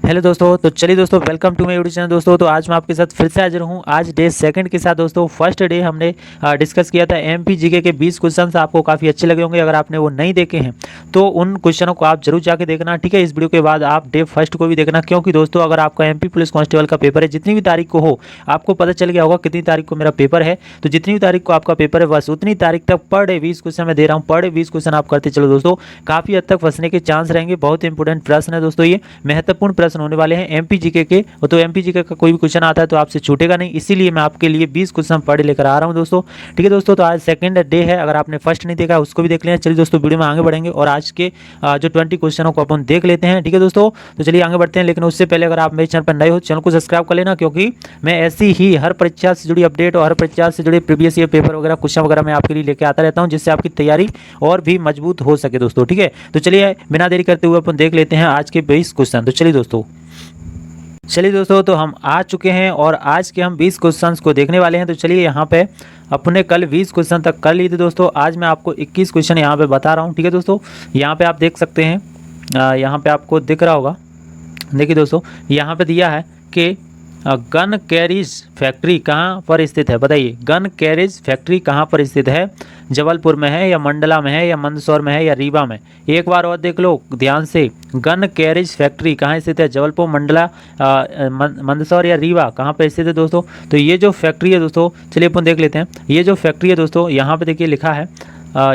Hello दोस्तों, तो चलिए दोस्तों, welcome to my YouTube channel. दोस्तों तो आज मैं आपके साथ फिर से हाजिर हूँ। आज डे सेकंड के साथ। दोस्तों फर्स्ट डे हमने डिस्कस किया था एमपी जीके के 20 क्वेश्चंस। आपको काफ़ी अच्छे लगे होंगे। अगर आपने वो नहीं देखे हैं तो उन क्वेश्चनों को आप जरूर जाके देखना, ठीक है। इस वीडियो के बाद आप डे फर्स्ट को भी देखना, क्योंकि दोस्तों अगर आपका एमपी पुलिस कांस्टेबल का पेपर है, जितनी भी तारीख को हो, आपको पता चल गया होगा कितनी तारीख को मेरा पेपर है। तो जितनी भी तारीख को आपका पेपर है, बस उतनी तारीख तक पर डे 20 क्वेश्चन मैं दे रहा हूँ। पर डे 20 क्वेश्चन आप करते चलो दोस्तों, काफ़ी हद तक फंसने के चांस रहेंगे। बहुत इंपॉर्टेंट प्रश्न है दोस्तों, ये महत्वपूर्ण प्रश्न होने वाले हैं एमपी जीके के। तो एमपी जीके का कोई भी क्वेश्चन आता है तो आपसे छूटेगा नहीं, इसीलिए मैं आपके लिए 20 क्वेश्चन पढ़ लेकर आ रहा हूं दोस्तों, ठीक है दोस्तों। तो आज सेकंड डे है, अगर आपने फर्स्ट नहीं देखा उसको भी देख लेना। चलिए दोस्तों, वीडियो में आगे बढ़ेंगे और आज के जो 20 क्वेश्चनों को अपन देख लेते हैं, ठीक है दोस्तों। तो चलिए आगे बढ़ते हैं, लेकिन उससे पहले अगर आप मेरे चैनल पर नए हो, चैनल को सब्सक्राइब कर लेना, क्योंकि मैं ऐसी ही हर परीक्षा से जुड़ी अपडेट और हर परीक्षा से जुड़े प्रीवियस ईयर पेपर वगैरह क्वेश्चन वगैरह मैं आपके लिए लेके आता रहता हूँ, जिससे आपकी तैयारी और भी मजबूत हो सके दोस्तों, ठीक है। तो चलिए बिना देरी करते हुए अपन देख लेते हैं आज के 20 क्वेश्चन। तो चलिए दोस्तों, तो हम आ चुके हैं और आज के हम 20 क्वेश्चंस को देखने वाले हैं। तो चलिए यहाँ पे अपने कल 20 क्वेश्चन तक कर लिए थे दोस्तों, आज मैं आपको 21 क्वेश्चन यहाँ पे बता रहा हूँ, ठीक है दोस्तों। यहाँ पे आप देख सकते हैं, यहाँ पे आपको दिख रहा होगा। देखिए दोस्तों, यहाँ पे दिया है कि गन कैरेज फैक्ट्री कहाँ पर स्थित है, बताइए। गन कैरेज फैक्ट्री कहाँ पर स्थित है? जबलपुर में है, या मंडला में है, या मंदसौर में है, या रीवा में? एक बार और देख लो ध्यान से, गन कैरेज फैक्ट्री कहाँ स्थित है? जबलपुर, मंडला, मंदसौर या रीवा, कहाँ पर स्थित है दोस्तों? तो ये जो फैक्ट्री है दोस्तों, चलिए अपन देख लेते हैं। ये जो फैक्ट्री है दोस्तों, यहाँ पे देखिए लिखा है,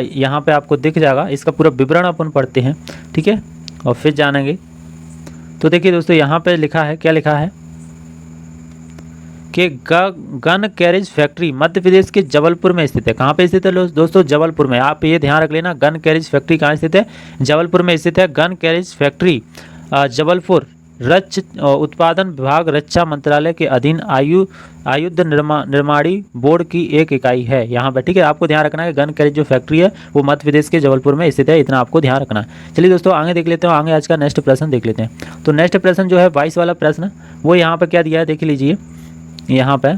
यहाँ पे आपको दिख जाएगा। इसका पूरा विवरण अपन पढ़ते हैं, ठीक है, और फिर जानेंगे। तो देखिए दोस्तों, यहाँ पे लिखा है, क्या लिखा है कि gun carriage factory Madhya Pradesh के जबलपुर में स्थित है। कहाँ पे स्थित है दोस्तों? जबलपुर में। आप ये ध्यान रख लेना, गन कैरेज फैक्ट्री कहाँ स्थित है? जबलपुर में स्थित है। गन कैरेज फैक्ट्री जबलपुर उत्पादन विभाग रक्षा मंत्रालय के अधीन आयुध निर्माणी बोर्ड की एक इकाई है यहाँ पर, ठीक है। आपको ध्यान रखना है गन कैरेज जो फैक्ट्री है वो मध्य प्रदेश के जबलपुर में स्थित है, इतना आपको ध्यान रखना है। चलिए दोस्तों आगे देख लेते हैं, आगे आज का नेक्स्ट प्रश्न देख लेते हैं। तो नेक्स्ट प्रश्न जो है 22 वाला प्रश्न, वो यहाँ पर क्या दिया है देख लीजिए। यहाँ पे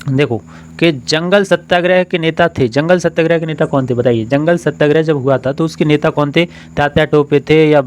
देखो कि जंगल सत्याग्रह के नेता थे। जंगल सत्याग्रह के नेता कौन थे, बताइए। जंगल सत्याग्रह जब हुआ था तो उसके नेता कौन थे? तात्या टोपे थे, या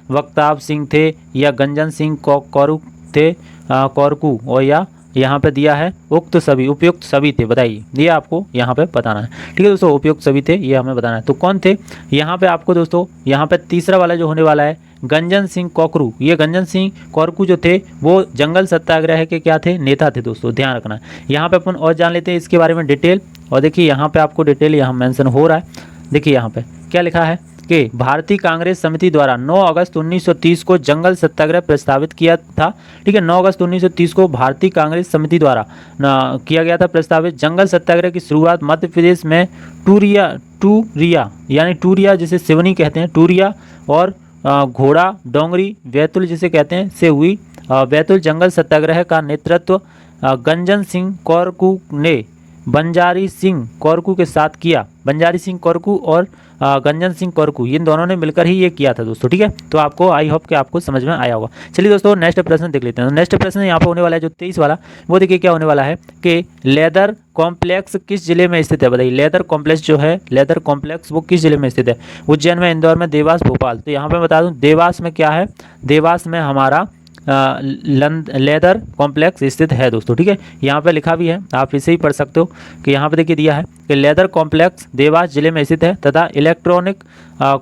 वक्ताब सिंह थे, या गंजन सिंह कौरकू थे, कौरकू, और या यहाँ पे दिया है उपयुक्त सभी थे, बताइए। ये आपको यहाँ पे बताना है, ठीक है दोस्तों। उपयुक्त सभी थे, ये हमें बताना है। तो कौन थे यहाँ पे आपको दोस्तों? यहाँ पे तीसरा वाला जो होने वाला है, गंजन सिंह कौरकू। ये गंजन सिंह कौरकू जो थे वो जंगल सत्याग्रह के क्या थे? नेता थे दोस्तों, ध्यान रखना है। यहाँ पे अपन और जान लेते हैं इसके बारे में डिटेल। और देखिए यहाँ पे आपको डिटेल यहाँ मेंशन हो रहा है। देखिए यहाँ पे क्या लिखा है कि भारतीय कांग्रेस समिति द्वारा 9 अगस्त 1930 को जंगल सत्याग्रह प्रस्तावित किया था, ठीक है। 9 अगस्त 1930 को भारतीय कांग्रेस समिति द्वारा किया गया था प्रस्तावित जंगल सत्याग्रह की शुरुआत मध्य प्रदेश में टूरिया यानी टूरिया जिसे सिवनी कहते हैं, टूरिया और घोड़ा डोंगरी बैतूल जिसे कहते हैं से हुई। बैतूल जंगल सत्याग्रह का नेतृत्व गंजन सिंह कौरकू ने बंजारी सिंह कौरकू के साथ किया। बंजारी सिंह कौरकू और गंजन सिंह कौरकू, इन दोनों ने मिलकर ही ये किया था दोस्तों, ठीक है। तो आपको आई होप कि आपको समझ में आया होगा। चलिए दोस्तों नेक्स्ट प्रश्न देख लेते हैं। तो नेक्स्ट प्रश्न यहाँ पे होने वाला है जो 23 वाला, वो देखिए क्या होने वाला है कि लेदर कॉम्प्लेक्स किस जिले में स्थित है, बताइए। लेदर कॉम्प्लेक्स जो है, लेदर कॉम्प्लेक्स वो किस जिले में स्थित है? उज्जैन में, इंदौर में, देवास, भोपाल। तो यहाँ पे बता दूँ देवास में क्या है, देवास में हमारा लेदर कॉम्प्लेक्स स्थित है दोस्तों, ठीक है। यहाँ पे लिखा भी है, आप इसे ही पढ़ सकते हो कि यहाँ पे देखिए दिया है कि लेदर कॉम्प्लेक्स देवास जिले में स्थित है तथा इलेक्ट्रॉनिक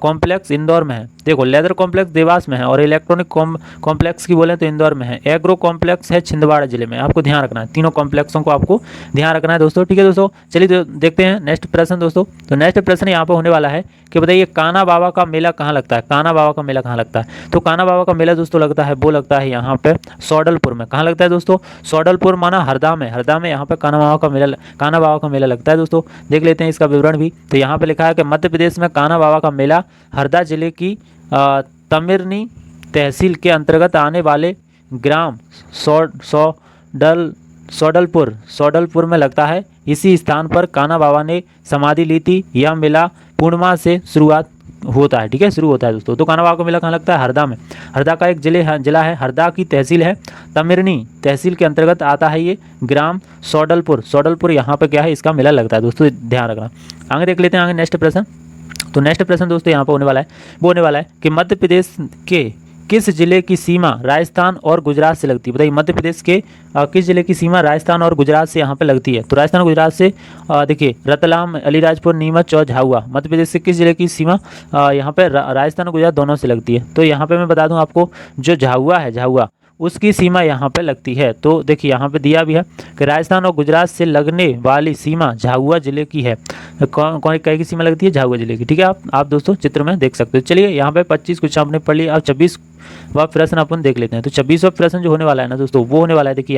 कॉम्प्लेक्स इंदौर में है। देखो लेदर कॉम्प्लेक्स देवास में है और इलेक्ट्रॉनिक कॉम्प्लेक्स की बोले तो इंदौर में है। एग्रो कॉम्प्लेक्स है छिंदवाड़ा जिले में। आपको ध्यान रखना है, तीनों कॉम्प्लेक्सों को आपको ध्यान रखना है दोस्तों, ठीक है दोस्तों। चलिए देखते हैं नेक्स्ट प्रश्न दोस्तों। तो नेक्स्ट प्रश्न यहाँ पे होने वाला है कि बताइए कान्हा बाबा का मेला कहाँ लगता है? कान्हा बाबा का मेला कहाँ लगता है? तो कान्हा बाबा का मेला दोस्तों लगता है, वो लगता है यहाँ पे सौडलपुर में। कहाँ लगता है दोस्तों? सौडलपुर माना हरदा में। हरदा में यहाँ पे कान्हा बाबा का मेला लगता है दोस्तों। देख लेते हैं इसका विवरण भी। तो यहाँ पे लिखा है कि मध्य प्रदेश में कान्हा बाबा का मेला हरदा जिले की तमिरनी तहसील के अंतर्गत आने वाले ग्राम सौडलपुर में लगता है। इसी स्थान पर कान्हा बाबा ने समाधि ली थी। यह मेला पूर्णिमा से शुरुआत होता है, ठीक है, शुरू होता है दोस्तों। तो कान्हा बाबा का मेला कहाँ लगता है? हरदा में। हरदा का एक जिला है, हरदा की तहसील है, तमिरनी तहसील के अंतर्गत आता है ये ग्राम सौडलपुर यहाँ पे क्या है, इसका मेला लगता है दोस्तों, ध्यान रखना। आगे देख लेते हैं आगे नेक्स्ट प्रश्न। तो नेक्स्ट प्रश्न दोस्तों यहाँ पर होने वाला है, वो होने वाला है कि मध्य प्रदेश के किस जिले की सीमा राजस्थान और गुजरात से लगती है? बताइए मध्य प्रदेश के किस जिले की सीमा राजस्थान और गुजरात से यहाँ पे लगती है? तो राजस्थान और गुजरात से देखिए रतलाम, अलीराजपुर, नीमच और झाबुआ मध्य प्रदेश से किस जिले की सीमा यहाँ पे राजस्थान और गुजरात दोनों से लगती है? तो यहाँ पे मैं बता दूं आपको, जो झाबुआ है, झाबुआ उसकी सीमा यहाँ पे लगती है। तो देखिए यहाँ पे दिया भी है कि राजस्थान और गुजरात से लगने वाली सीमा झाबुआ जिले की है। कौन कौन कहीं की सीमा लगती है? झाबुआ जिले की। ठीक है, आप दोस्तों चित्र में देख सकते हो। चलिए यहाँ पे 25 क्वेश्चन आपने पढ़ लिया। अब 26वां प्रश्न अपन देख लेते हैं। तो 26वां प्रश्न जो होने वाला है ना दोस्तों, वो होने वाला है, देखिए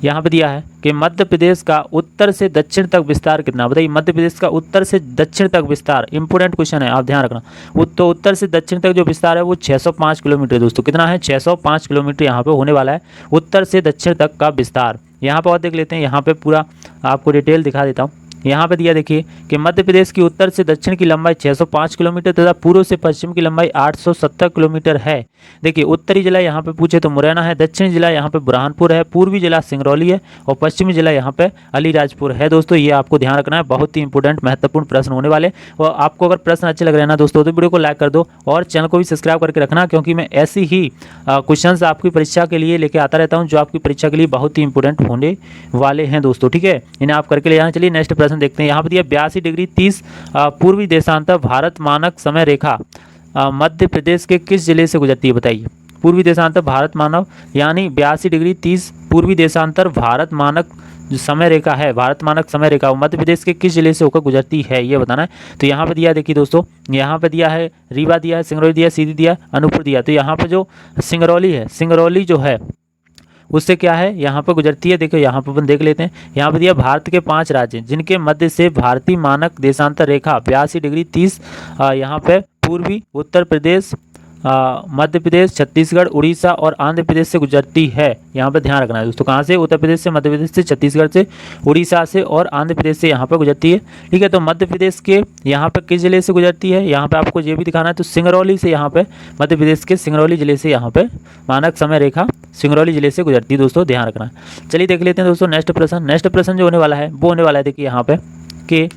यहाँ पे दिया है कि मध्य प्रदेश का उत्तर से दक्षिण तक विस्तार कितना? बताइए मध्य प्रदेश का उत्तर से दक्षिण तक विस्तार, इंपोर्टेंट क्वेश्चन है, आप ध्यान रखना। तो उत्तर से दक्षिण तक जो विस्तार है वो 605 किलोमीटर दोस्तों। कितना है? 605 किलोमीटर यहाँ पे होने वाला है उत्तर से दक्षिण तक का विस्तार। यहाँ पर और देख लेते हैं, यहाँ पे पूरा आपको डिटेल दिखा देता हूँ। यहाँ पे दिया देखिए कि मध्य प्रदेश की उत्तर से दक्षिण की लंबाई 605 किलोमीटर तथा पूर्व से पश्चिम की लंबाई 870 किलोमीटर है। देखिए उत्तरी जिला यहाँ पे पूछे तो मुरैना है, दक्षिणी जिला यहाँ पे बुरहानपुर है, पूर्वी जिला सिंगरौली है और पश्चिमी जिला यहाँ पे अलीराजपुर है। दोस्तों ये आपको ध्यान रखना है, बहुत ही इंपॉर्टेंट महत्वपूर्ण प्रश्न होने वाले। और आपको अगर प्रश्न अच्छे लग रहे हैं ना दोस्तों, तो वीडियो को लाइक कर दो और चैनल को भी सब्सक्राइब करके रखना, क्योंकि मैं ऐसी ही क्वेश्चन आपकी परीक्षा के लिए लेके आता रहता हूँ, जो आपकी परीक्षा के लिए बहुत ही इंपॉर्टेंट होने वाले हैं दोस्तों। ठीक है, इन्हें आप करके ले जाना। चलिए नेक्स्ट प्रश्न देखते हैं। यहाँ पर 82 डिग्री 30 पूर्वी देशांतर भारत मानक समय रेखा मध्य प्रदेश के किस जिले से गुजरती है? बताइए पूर्वी देशांतर भारत मानव यानी 82 डिग्री 30 पूर्वी देशांतर भारत मानक जो समय रेखा है, भारत मानक समय रेखा, वो मध्य प्रदेश के किस जिले से होकर गुजरती है, ये बताना है। तो यहाँ पे दिया देखिए दोस्तों, यहाँ पे दिया है रीवा दिया है, सिंगरौली दिया, सीधी दिया, अनूपपुर दिया। तो यहाँ पे जो सिंगरौली है, सिंगरौली जो है उससे क्या है, यहाँ पर गुजरती है। देखो यहाँ पर अपन देख लेते हैं। यहाँ पर दिया भारत के 5 राज्य जिनके मध्य से भारतीय मानक देशांतर रेखा 82 डिग्री 30 यहाँ पे पूर्वी उत्तर प्रदेश, मध्य प्रदेश, छत्तीसगढ़, उड़ीसा और आंध्र प्रदेश से गुजरती है। यहाँ पे ध्यान रखना है दोस्तों, कहाँ से? उत्तर प्रदेश से, मध्य प्रदेश से, छत्तीसगढ़ से, उड़ीसा से और आंध्र प्रदेश से यहाँ पे गुजरती है। ठीक है, तो मध्य प्रदेश के यहाँ पे किस जिले से गुजरती है, यहाँ पे आपको ये भी दिखाना है। तो सिंगरौली से, यहाँ पे मध्य प्रदेश के सिंगरौली जिले से यहाँ पे मानक समय रेखा सिंगरौली जिले से गुजरती है दोस्तों, ध्यान रखना है। चलिए देख लेते हैं दोस्तों नेक्स्ट प्रश्न। नेक्स्ट प्रश्न जो होने वाला है वो होने वाला है, देखिए यहाँ पे कि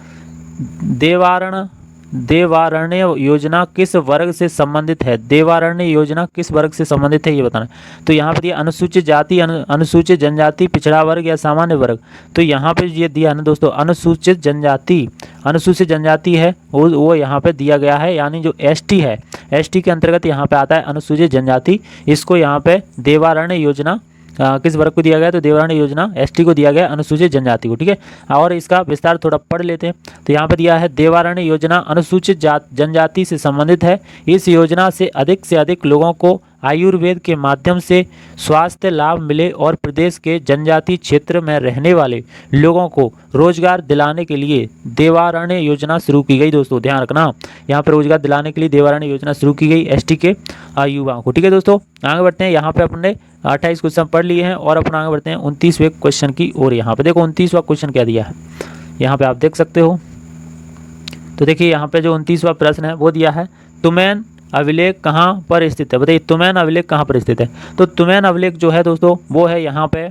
देवारण्य योजना किस वर्ग से संबंधित है? देवारण्य योजना किस वर्ग से संबंधित है, ये बताना है। तो यहाँ पर दिया अनुसूचित जाति, अनुसूचित जनजाति, पिछड़ा वर्ग या सामान्य वर्ग। तो यहाँ पे ये दिया ना दोस्तों अनुसूचित जनजाति, अनुसूचित जनजाति है वो यहाँ पे दिया गया है, यानी जो एसटी है, एसटी के अंतर्गत यहाँ पे आता है अनुसूचित जनजाति। इसको यहाँ पे देवारण्य योजना किस वर्ग को दिया गया? तो देवारण्य योजना एसटी को दिया गया, अनुसूचित जनजाति को। ठीक है, और इसका विस्तार थोड़ा पढ़ लेते हैं। तो यहाँ पर दिया है देवारण्य योजना अनुसूचित जनजाति से संबंधित है। इस योजना से अधिक लोगों को आयुर्वेद के माध्यम से स्वास्थ्य लाभ मिले और प्रदेश के जनजातीय क्षेत्र में रहने वाले लोगों को रोजगार दिलाने के लिए देवारण्य योजना शुरू की गई। दोस्तों ध्यान रखना, यहाँ पर रोजगार दिलाने के लिए देवारण्य योजना शुरू की गई एसटी के युवाओं को। ठीक है दोस्तों, आगे बढ़ते हैं। यहाँ पे अपने 28 क्वेश्चन पढ़ लिए हैं और अपन आगे बढ़ते हैं 29वें क्वेश्चन की ओर। यहाँ पे देखो 29वां क्वेश्चन क्या दिया है, यहाँ पे आप देख सकते हो। तो देखिए यहाँ पे जो 29वां प्रश्न है वो दिया है तुमैन अभिलेख कहाँ पर स्थित है? बताइए तुमैन अभिलेख कहाँ पर स्थित है? तो तुमैन अभिलेख जो है दोस्तों वो है यहाँ पे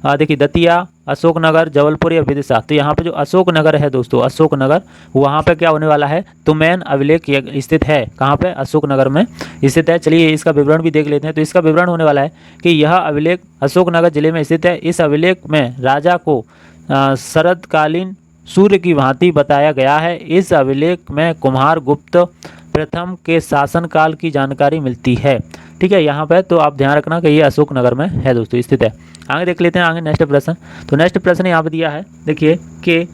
देखिए दतिया, अशोकनगर, जबलपुर या विदिशा। तो यहाँ पे जो अशोकनगर है दोस्तों, अशोकनगर, वहाँ पे क्या होने वाला है? तुमैन अभिलेख स्थित है। कहाँ पे? अशोकनगर में स्थित है। चलिए इसका विवरण भी देख लेते हैं। तो इसका विवरण होने वाला है कि यह अभिलेख अशोकनगर जिले में स्थित है। इस अभिलेख में राजा को शरदकालीन सूर्य की भांति बताया गया है। इस अभिलेख में कुमार गुप्त प्रथम के शासनकाल की जानकारी मिलती है। ठीक है, यहाँ पे तो आप ध्यान रखना कि ये अशोकनगर में है दोस्तों स्थित है। आगे देख लेते हैं आगे नेक्स्ट प्रश्न। तो नेक्स्ट प्रश्न यहाँ पे दिया है, देखिए कि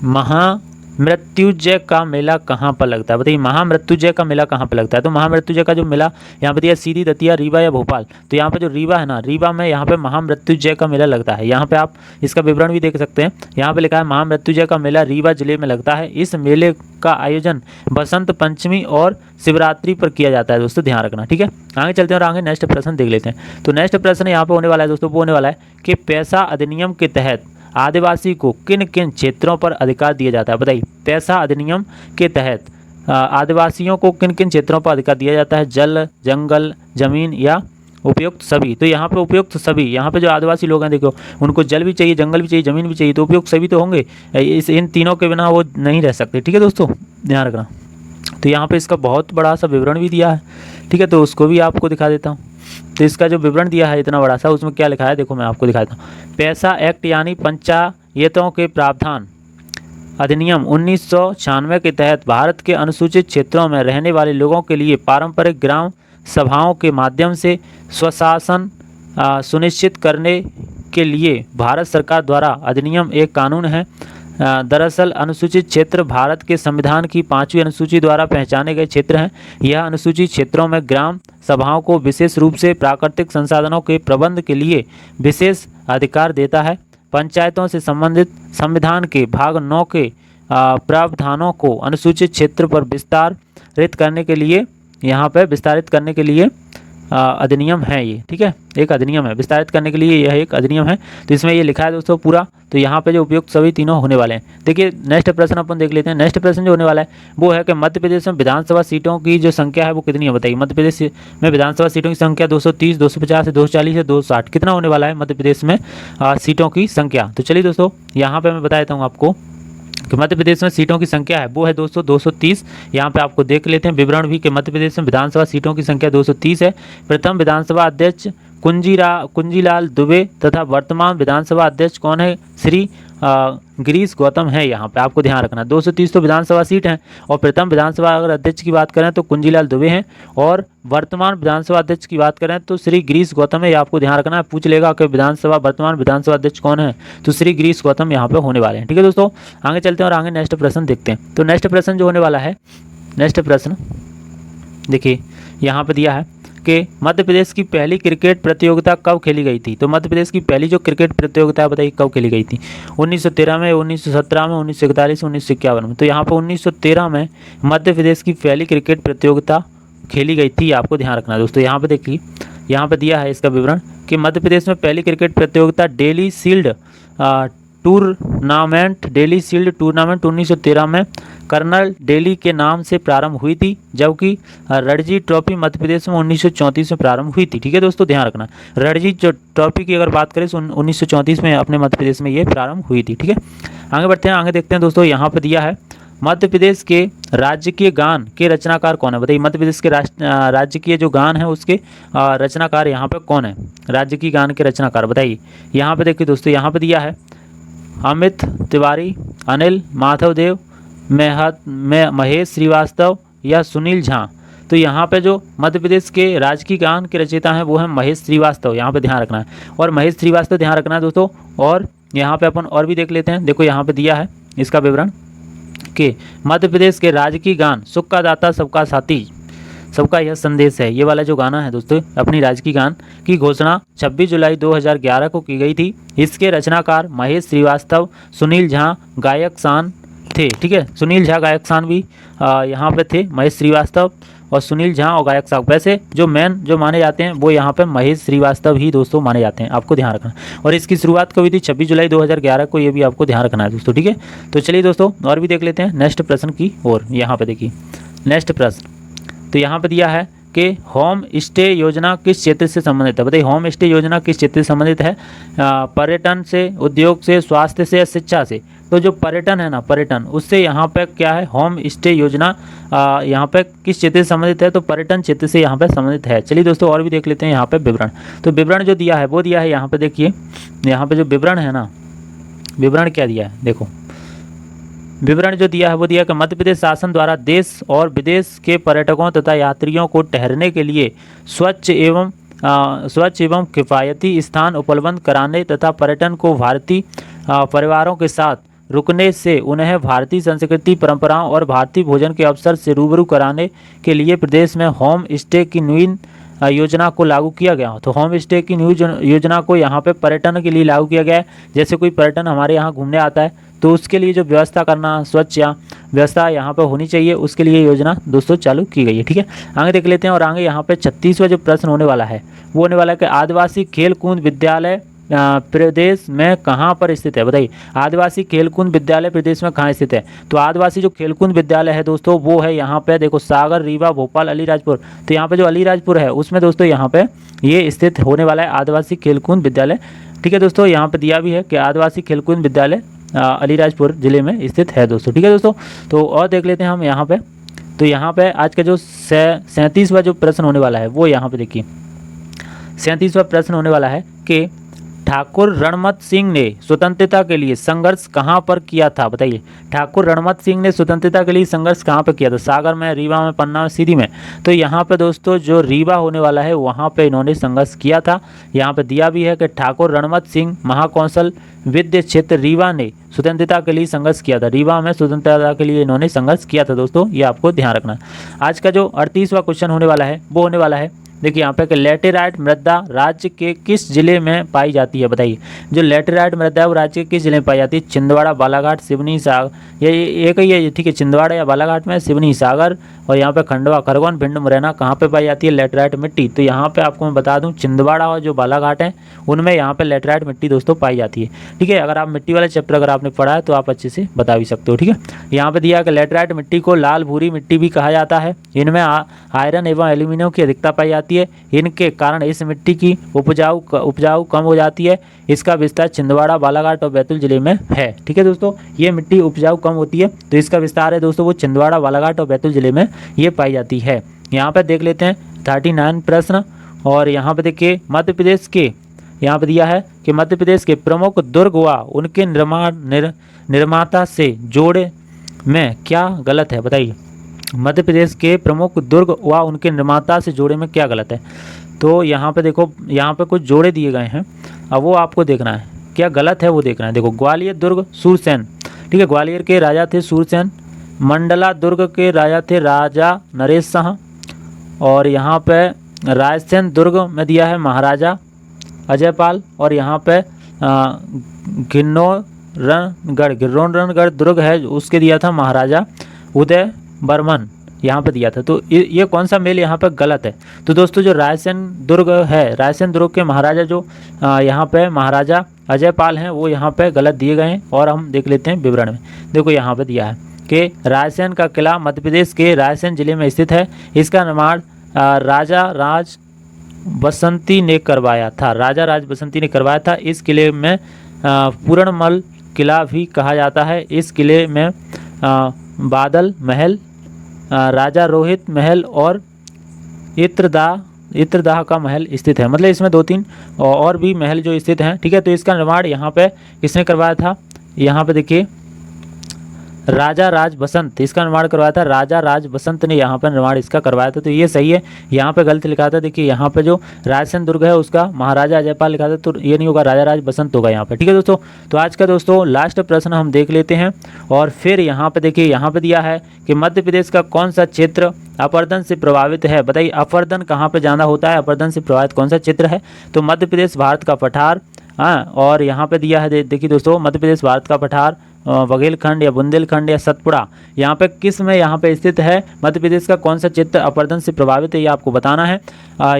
महामृत्युंजय का मेला कहाँ पर लगता है? बताइए महामृत्युंजय का मेला कहाँ पर लगता है? तो महामृत्युंजय का जो मेला यहाँ पे दिया सीधी, दतिया, रीवा या भोपाल। तो यहाँ पे जो रीवा है ना, रीवा में यहाँ पे महामृत्युंजय का मेला लगता है। यहाँ पे आप इसका विवरण भी देख सकते हैं। यहाँ पे लिखा है महामृत्युंजय का मेला रीवा जिले में लगता है। इस मेले का आयोजन बसंत पंचमी और शिवरात्रि पर किया जाता है दोस्तों, ध्यान रखना। ठीक है, आगे चलते हैं और आगे नेक्स्ट प्रश्न देख लेते हैं। तो नेक्स्ट प्रश्न यहाँ पे होने वाला है दोस्तों, वो होने वाला है कि पैसा अधिनियम के तहत आदिवासी को किन किन क्षेत्रों पर अधिकार दिया जाता है? बताइए पैसा अधिनियम के तहत आदिवासियों को किन किन क्षेत्रों पर अधिकार दिया जाता है? जल, जंगल, जमीन या उपयुक्त सभी। तो यहाँ पे उपयुक्त सभी, यहाँ पे जो आदिवासी लोग हैं देखो उनको जल भी चाहिए, जंगल भी चाहिए, जमीन भी चाहिए, तो उपयुक्त सभी तो होंगे। इन तीनों के बिना वो नहीं रह सकते। ठीक है दोस्तों, ध्यान रखना। तो यहाँ पे इसका बहुत बड़ा सा विवरण भी दिया है। ठीक है, तो उसको भी आपको दिखा देता हूँ। तो इसका जो विवरण दिया है इतना बड़ा सा, उसमें क्या लिखा है देखो मैं आपको दिखा देता हूँ। पैसा एक्ट यानी पंचायतों के प्रावधान अधिनियम 1996 के तहत भारत के अनुसूचित क्षेत्रों में रहने वाले लोगों के लिए पारंपरिक ग्राम सभाओं के माध्यम से स्वशासन सुनिश्चित करने के लिए भारत सरकार द्वारा अधिनियम एक कानून है। दरअसल अनुसूचित क्षेत्र भारत के संविधान की 5वीं अनुसूची द्वारा पहचाने गए क्षेत्र हैं। यह अनुसूचित क्षेत्रों में ग्राम सभाओं को विशेष रूप से प्राकृतिक संसाधनों के प्रबंध के लिए विशेष अधिकार देता है। पंचायतों से संबंधित संविधान के भाग 9 के प्रावधानों को अनुसूचित क्षेत्र पर विस्तारित करने के लिए यहाँ पे विस्तारित करने के लिए अधिनियम है ये, ठीक है, एक अधिनियम है, विस्तारित करने के लिए यह एक अधिनियम है। तो इसमें ये लिखा है दोस्तों पूरा। तो यहाँ पे जो उपयुक्त सभी तीनों होने वाले हैं। देखिए नेक्स्ट प्रश्न अपन देख लेते हैं। नेक्स्ट प्रश्न जो होने वाला है वो है कि मध्य प्रदेश में विधानसभा सीटों की जो संख्या है वो कितनी है बताइए। मध्य प्रदेश में विधानसभा सीटों की संख्या 230, 250, 240 या 260 कितना होने वाला है मध्य प्रदेश में सीटों की संख्या। तो चलिए दोस्तों यहाँ पर मैं बता देता हूँ आपको कि मध्य प्रदेश में सीटों की संख्या है वो है 230। यहाँ पे आपको देख लेते हैं विवरण भी कि मध्य प्रदेश में विधानसभा सीटों की संख्या 230 है। प्रथम विधानसभा अध्यक्ष कुंजीलाल दुबे तथा वर्तमान विधानसभा अध्यक्ष कौन है, श्री गिरीश गौतम है। यहाँ पे आपको ध्यान रखना 230 तो विधानसभा सीट हैं और प्रथम विधानसभा अगर अध्यक्ष की बात करें तो कुंजीलाल दुबे हैं और वर्तमान विधानसभा अध्यक्ष की बात करें तो श्री गिरीश गौतम है। ये आपको ध्यान रखना है। पूछ लेगा कि वर्तमान विधानसभा अध्यक्ष कौन है, तो श्री गिरीश गौतम यहाँ पे होने वाले हैं। ठीक है दोस्तों, आगे चलते हैं और आगे नेक्स्ट प्रश्न देखते हैं। तो नेक्स्ट प्रश्न जो होने वाला है, नेक्स्ट प्रश्न देखिए यहाँ पे दिया है कि मध्य प्रदेश की पहली क्रिकेट प्रतियोगिता कब खेली गई थी। तो मध्य प्रदेश की पहली जो क्रिकेट प्रतियोगिता बताइए कब खेली गई थी। 1913 में, 1917 में, 1941, 1951 में। तो यहाँ पर 1913 में मध्य प्रदेश की पहली क्रिकेट प्रतियोगिता खेली गई थी। आपको ध्यान रखना दोस्तों। यहाँ पर देखिए, यहाँ पर दिया है इसका विवरण कि मध्य प्रदेश में पहली क्रिकेट प्रतियोगिता डेली शील्ड टूर्नामेंट 1913 में कर्नल डेली के नाम से प्रारंभ हुई थी, जबकि रणजी ट्रॉफी मध्य प्रदेश में 1934 में प्रारंभ हुई थी। ठीक है दोस्तों, ध्यान रखना। रणजी ट्रॉफी की अगर बात करें तो 1934 में अपने मध्य प्रदेश में ये प्रारंभ हुई थी। ठीक है, आगे बढ़ते हैं, आगे देखते हैं दोस्तों। यहाँ पर दिया है मध्य प्रदेश के राजकीय गान के रचनाकार कौन है बताइए। मध्य प्रदेश के राजकीय जो गान है उसके रचनाकार यहाँ पे कौन है, राजकीय गान के रचनाकार बताइए। यहाँ पे देखिए दोस्तों, यहाँ पे दिया है अमित तिवारी, अनिल माधवदेव, महेश श्रीवास्तव या सुनील झा। तो यहाँ पे जो मध्य प्रदेश के राजकीय गान के रचयिता हैं वो है महेश श्रीवास्तव। यहाँ पे ध्यान रखना है और महेश श्रीवास्तव ध्यान रखना है दोस्तों। और यहाँ पे अपन और भी देख लेते हैं। देखो यहाँ पे दिया है इसका विवरण कि मध्य प्रदेश के राजकीय गान सुख का दाता सबका साथी सबका यह संदेश है, ये वाला जो गाना है दोस्तों अपनी राजकीय गान की घोषणा 26 जुलाई 2011 को की गई थी। इसके रचनाकार महेश श्रीवास्तव, सुनील झा गायक शान थे। ठीक है, सुनील झा गायक शान भी यहाँ पे थे, महेश श्रीवास्तव और सुनील झा और गायक साहब। वैसे जो मेन जो माने जाते हैं वो यहाँ पे महेश श्रीवास्तव ही दोस्तों माने जाते हैं, आपको ध्यान रखना। और इसकी शुरुआत कब हुई थी, 26 जुलाई 2011 को, ये भी आपको ध्यान रखना है दोस्तों। ठीक है, तो चलिए दोस्तों और भी देख लेते हैं नेक्स्ट प्रश्न की ओर। यहाँ पे देखिए नेक्स्ट प्रश्न, तो यहाँ पे दिया है कि होम स्टे योजना किस क्षेत्र से संबंधित है बताइए। होम स्टे योजना किस क्षेत्र से संबंधित है, पर्यटन से, उद्योग से, स्वास्थ्य से या शिक्षा से। तो जो पर्यटन है ना, पर्यटन, उससे यहाँ पे क्या है, होम स्टे योजना यहाँ पे किस क्षेत्र से संबंधित है, तो पर्यटन क्षेत्र से यहाँ पे संबंधित है। चलिए दोस्तों और भी देख लेते हैं यहाँ पे विवरण। तो विवरण जो दिया है वो दिया है यहाँ पे देखिए, यहाँ पे जो विवरण है ना, विवरण क्या दिया है देखो, विवरण जो दिया है वो दिया कि मध्य प्रदेश शासन द्वारा देश और विदेश के पर्यटकों तथा यात्रियों को ठहरने के लिए स्वच्छ एवं किफ़ायती स्थान उपलब्ध कराने तथा पर्यटन को भारतीय परिवारों के साथ रुकने से उन्हें भारतीय संस्कृति, परंपराओं और भारतीय भोजन के अवसर से रूबरू कराने के लिए प्रदेश में होम स्टे की नवीन योजना को लागू किया गया। तो होम स्टे की न्यू योजना को यहाँ पे पर्यटन के लिए लागू किया गया है। जैसे कोई पर्यटन हमारे यहाँ घूमने आता है तो उसके लिए जो व्यवस्था करना, स्वच्छ या व्यवस्था यहाँ पे होनी चाहिए, उसके लिए योजना दोस्तों चालू की गई है। ठीक है, आगे देख लेते हैं और आगे यहाँ पे 36वां जो प्रश्न होने वाला है वो होने वाला है कि आदिवासी खेल कूद विद्यालय प्रदेश में कहाँ पर स्थित है बताइए। आदिवासी खेलकूद विद्यालय प्रदेश में कहाँ स्थित है, तो आदिवासी जो खेलकूद विद्यालय है दोस्तों वो है यहाँ पे देखो सागर, रीवा, भोपाल, अलीराजपुर। तो यहाँ पे जो अलीराजपुर है उसमें दोस्तों यहाँ पे ये स्थित होने वाला है आदिवासी खेलकूद विद्यालय। ठीक है दोस्तों, यहाँ पे दिया भी है कि आदिवासी खेलकूद विद्यालय अलीराजपुर जिले में स्थित है दोस्तों। ठीक है दोस्तों, तो और देख लेते हैं हम यहाँ पे तो यहाँ पे आज का जो 37वां जो प्रश्न होने वाला है वो यहाँ पे देखिए 37वां प्रश्न होने वाला है कि ठाकुर रणमत सिंह ने स्वतंत्रता के लिए संघर्ष कहाँ पर किया था, बताइए। ठाकुर रणमत सिंह ने स्वतंत्रता के लिए संघर्ष कहाँ पर किया था? सागर में, रीवा में, पन्ना में, सीधी में। तो यहाँ पे दोस्तों जो रीवा होने वाला है वहाँ पे इन्होंने संघर्ष किया था। यहाँ पे दिया भी है कि ठाकुर रणमत सिंह महाकौशल विद्य क्षेत्र रीवा ने स्वतंत्रता के लिए संघर्ष किया था। रीवा में स्वतंत्रता के लिए इन्होंने संघर्ष किया था दोस्तों, ये आपको ध्यान रखना है। आज का जो 38वां क्वेश्चन होने वाला है वो होने वाला है, देखिए यहाँ पे कि लैटेराइट मृदा राज्य के किस जिले में पाई जाती है, बताइए। जो लैटेराइट मृदा है वो राज्य के किस जिले में पाई जाती है? छिंदवाड़ा, बालाघाट, सिवनी, सागर। ये एक ही है, ठीक है। छिंदवाड़ा या बालाघाट में, सिवनी, सागर और यहाँ पे खंडवा, खरगोन, भिंड, मुरैना कहाँ पे पाई जाती है लैटेराइट मिट्टी? तो यहाँ पे आपको मैं बता दूँ छिंदवाड़ा और जो बालाघाट है उनमें यहाँ पे लैटेराइट मिट्टी दोस्तों पाई जाती है, ठीक है। अगर आप मिट्टी वाले चैप्टर अगर आपने पढ़ा है तो आप अच्छे से बता भी सकते हो, ठीक है। यहाँ पे दिया कि लैटेराइट मिट्टी को लाल भूरी मिट्टी भी कहा जाता है। इनमें आयरन एवं एल्यूमिनियम की अधिकता पाई जाती है। इनके कारण इस मिट्टी की उपजाऊ कम हो जाती है। इसका विस्तार छिंदवाड़ा, बालाघाट और बैतूल जिले में है, ठीक है दोस्तों। ये मिट्टी उपजाऊ कम होती है तो इसका विस्तार है दोस्तों वो छिंदवाड़ा, बालाघाट और बैतूल जिले में ये पाई जाती है। यहाँ पे देख लेते हैं 39 प्रश्न। और यहाँ पे देखिए मध्य प्रदेश के, यहाँ पे दिया है कि मध्य प्रदेश के प्रमुख दुर्ग व उनके निर्माता से जोड़े में क्या गलत है, बताइए। मध्य प्रदेश के प्रमुख दुर्ग व उनके निर्माता से जोड़े में क्या गलत है? तो यहाँ पे देखो, यहाँ पे कुछ जोड़े दिए गए हैं, अब वो आपको देखना है क्या गलत है वो देखना है। देखो ग्वालियर दुर्ग सूरसेन, ठीक है, ग्वालियर के राजा थे सूरसेन। मंडला दुर्ग के राजा थे राजा नरेश शाह। और यहाँ पे रायसेन दुर्ग में दिया है महाराजा अजयपाल। और यहाँ पे गिर्रोनगढ़ दुर्ग है उसके दिया था महाराजा उदय बर्मन, यहाँ पे दिया था। तो ये कौन सा मेल यहाँ पे गलत है? तो दोस्तों जो रायसेन दुर्ग है, रायसेन दुर्ग के महाराजा जो यहाँ पे महाराजा अजयपाल हैं वो यहाँ पे गलत दिए गए हैं। और हम देख लेते हैं विवरण में। देखो यहाँ पे दिया है कि रायसेन का किला मध्य प्रदेश के रायसेन जिले में स्थित है। इसका निर्माण राजा राज बसंती ने करवाया था। राजा राज बसंती ने करवाया था। इस किले में पूर्णमल किला भी कहा जाता है। इस किले में बादल महल, राजा रोहित महल और इत्रदाह का महल स्थित है। मतलब इसमें 2-3 और भी महल जो स्थित हैं, ठीक है। तो इसका निर्माण यहाँ पे किसने करवाया था? यहाँ पे देखिए राजा राज बसंत, इसका निर्माण करवाया था राजा राज बसंत ने यहाँ पर निर्माण इसका करवाया था। तो ये सही है। यहाँ पे गलत लिखा था, देखिए यहाँ पे जो रायसेन दुर्ग है उसका महाराजा अजयपाल लिखा था, तो ये नहीं होगा, राजा राज बसंत होगा यहाँ पे, ठीक है दोस्तों। तो आज का दोस्तों लास्ट प्रश्न हम देख लेते हैं। और फिर यहाँ पे देखिए, यहाँ पे दिया है कि मध्य प्रदेश का कौन सा क्षेत्र अपरदन से प्रभावित है, बताइए। अपरदन कहाँ पे ज़्यादा होता है, अपरदन से प्रभावित कौन सा क्षेत्र है? तो मध्य प्रदेश भारत का पठार, हाँ। और यहाँ पे दिया है देखिए दोस्तों, मध्य प्रदेश भारत का पठार, बघेलखंड या बुंदेलखंड या सतपुड़ा, यहाँ पे किस में यहाँ पे स्थित है? मध्य प्रदेश का कौन सा क्षेत्र अपरदन से प्रभावित है ये आपको बताना है।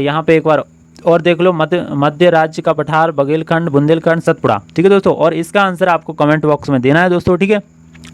यहाँ पे एक बार और देख लो, मध्य राज्य का पठार, बघेलखंड, बुंदेलखंड, सतपुड़ा, ठीक है दोस्तों। और इसका आंसर आपको कमेंट बॉक्स में देना है दोस्तों, ठीक है।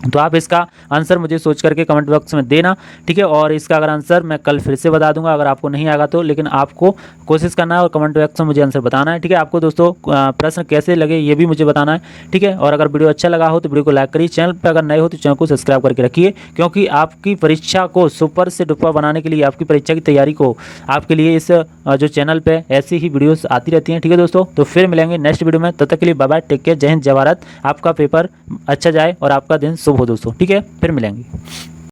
तो आप इसका आंसर मुझे सोच करके कमेंट बॉक्स में देना, ठीक है। और इसका अगर आंसर मैं कल फिर से बता दूंगा अगर आपको नहीं आएगा तो, लेकिन आपको कोशिश करना है और कमेंट बॉक्स में मुझे आंसर बताना है, ठीक है। आपको दोस्तों प्रश्न कैसे लगे ये भी मुझे बताना है, ठीक है। और अगर वीडियो अच्छा लगा हो तो वीडियो को लाइक करिए, चैनल पर अगर नए हो तो चैनल को सब्सक्राइब करके रखिए, क्योंकि आपकी परीक्षा को सुपर से डुपर बनाने के लिए, आपकी परीक्षा की तैयारी को आपके लिए इस जो चैनल पर ऐसी ही वीडियोज़ आती रहती हैं, ठीक है दोस्तों। तो फिर मिलेंगे नेक्स्ट वीडियो में, तब तक के लिए बाय बाय, टेक केयर, जय हिंद, जय भारत। आपका पेपर अच्छा जाए और आपका दिन शुभ हो दोस्तों, ठीक है। फिर मिलेंगे।